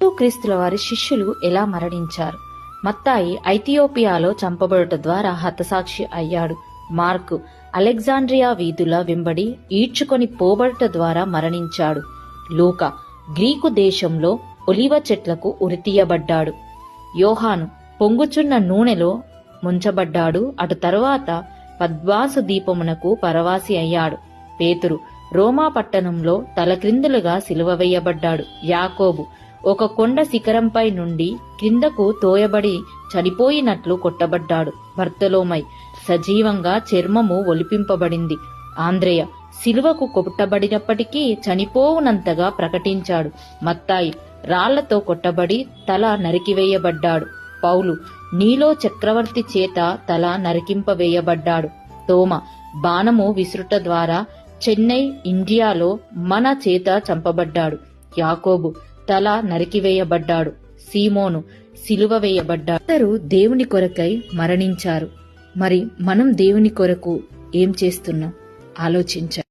క్రీస్తుల వారి శిష్యులు ఎలా మరణించారు? మత్తాయి ఐథియోపియాలో చంపబడుట ద్వారా హతసాక్షి అయ్యాడు. మార్కు అలెగ్జాండ్రియా వీధుల వెంబడి ఈడ్చుకొని పోబడుట ద్వారా మరణించాడు. లూకా గ్రీకు దేశంలో ఒలివ చెట్లకు ఉరితీయబడ్డాడు. యోహాను పొంగుచున్న నూనెలో ముంచబడ్డాడు. అటు తరువాత పద్మాసు దీపమునకు పరవాసి అయ్యాడు. పేతురు రోమా పట్టణంలో తలక్రిందులుగా సిలువ వేయబడ్డాడు. యాకోబు ఒక కొండ శిఖరంపై నుండి క్రిందకు తోయబడి చనిపోయినట్లు కొట్టబడ్డాడు. బర్తలోమై సజీవంగా చర్మము ఒలిపింపబడింది. ఆంద్రేయ సిలువకు కొట్టబడినప్పటికీ చనిపోవునంతగా ప్రకటించాడు. మత్తాయి రాళ్లతో కొట్టబడి తల నరికివేయబడ్డాడు. పౌలు నీలో చక్రవర్తి చేత తల నరికింపవేయబడ్డాడు. తోమ బాణము విసురుట ద్వారా చెన్నై ఇండియాలో మన చేత చంపబడ్డాడు. యాకోబు తల నరికివేయబడ్డాడు. సీమోను సిలువ వేయబడ్డాడు. అందరూ దేవుని కొరకై మరణించారు. మరి మనం దేవుని కొరకు ఏం చేస్తున్నాం ఆలోచించాలి.